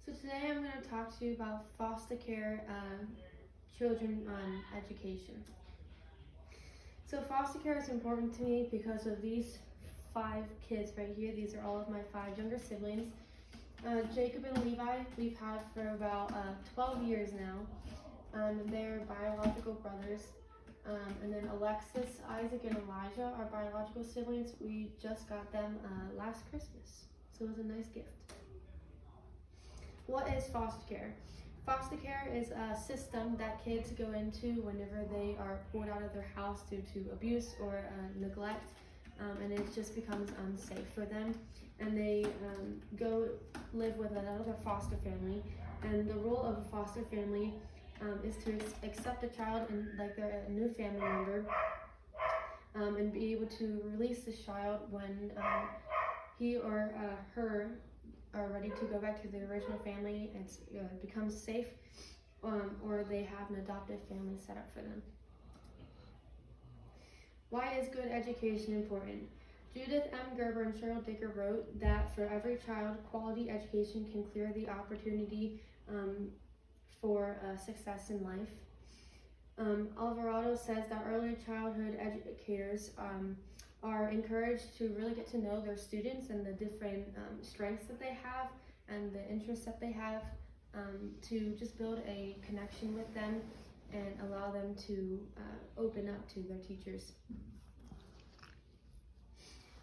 So today I'm going to talk to you about foster care children education. So foster care is important to me because of these 5 kids right here. These are all of my 5 younger siblings. Jacob and Levi we've had for about 12 years now. They're biological brothers. And then Alexis, Isaac, and Elijah are biological siblings. We just got them last Christmas, so it was a nice gift. What is foster care? Foster care is a system that kids go into whenever they are pulled out of their house due to abuse or neglect, and it just becomes unsafe for them. And they go live with another foster family. And the role of a foster family is to accept a child and like they're a new family member, and be able to release the child when he or her are ready to go back to the original family and becomes safe, or they have an adoptive family set up for them. Why is good education important? Judith M. Gerber and Cheryl Dicker wrote that for every child, quality education can clear the opportunity for success in life. Alvarado says that early childhood educators are encouraged to really get to know their students and the different strengths that they have and the interests that they have, to just build a connection with them and allow them to open up to their teachers.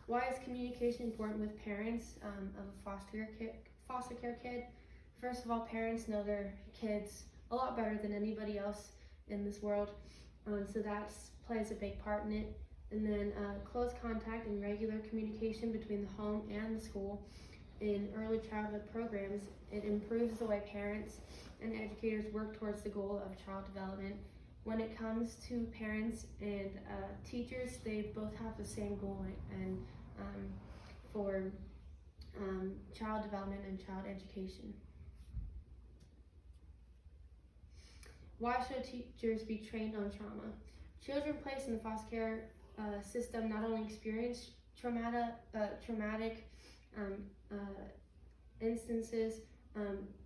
Why is communication important with parents of a foster care kid? First of all, parents know their kids a lot better than anybody else in this world, so that plays a big part in it. And then close contact and regular communication between the home and the school in early childhood programs, it improves the way parents and educators work towards the goal of child development. When it comes to parents and teachers, they both have the same goal and for child development and child education. Why should teachers be trained on trauma? Children placed in the foster care system not only experience traumatic instances,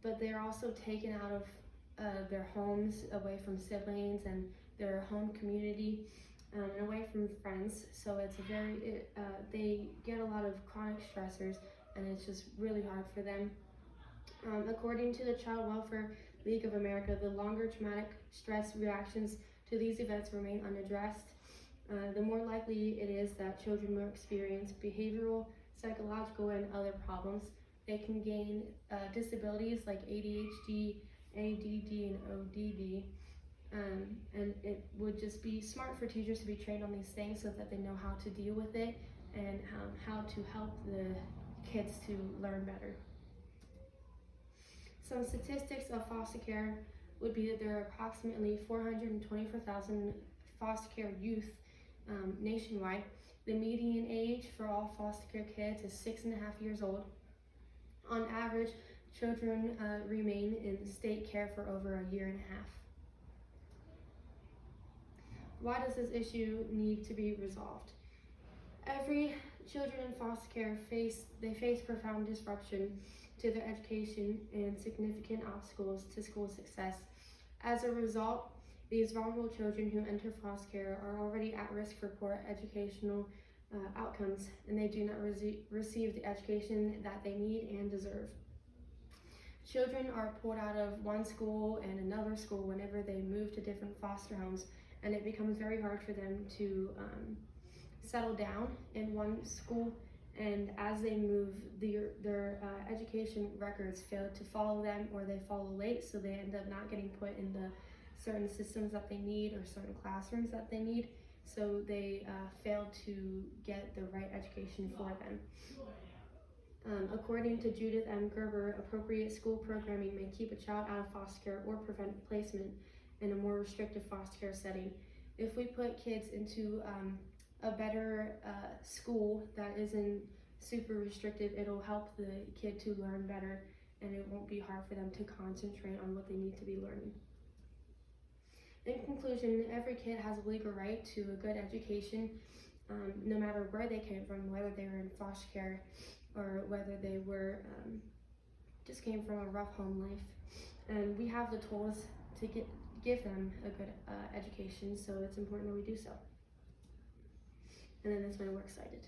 but they're also taken out of their homes, away from siblings and their home community, and away from friends. So it's they get a lot of chronic stressors, and it's just really hard for them. According to the Child Welfare League of America, the longer traumatic stress reactions to these events remain unaddressed, the more likely it is that children will experience behavioral, psychological, and other problems. They can gain disabilities like ADHD, ADD, and ODD. And it would just be smart for teachers to be trained on these things so that they know how to deal with it and how to help the kids to learn better. Some statistics of foster care would be that there are approximately 424,000 foster care youth nationwide. The median age for all foster care kids is 6.5 years old. On average, children remain in state care for over a year and a half. Why does this issue need to be resolved? Every children in foster care face profound disruption to their education and significant obstacles to school success. As a result, these vulnerable children who enter foster care are already at risk for poor educational outcomes, and they do not receive the education that they need and deserve. Children are pulled out of one school and another school whenever they move to different foster homes, and it becomes very hard for them to settle down in one school. And as they move, their education records fail to follow them, or they follow late, so they end up not getting put in the certain systems that they need or certain classrooms that they need, so they fail to get the right education for them. According to Judith M. Gerber, appropriate school programming may keep a child out of foster care or prevent placement in a more restrictive foster care setting. If we put kids into a better school that isn't super restrictive, it'll help the kid to learn better, and it won't be hard for them to concentrate on what they need to be learning. In conclusion, every kid has a legal right to a good education, no matter where they came from, whether they were in foster care or whether they were just came from a rough home life, and we have the tools to give them a good education, so it's important that we do so. And then that's my works cited.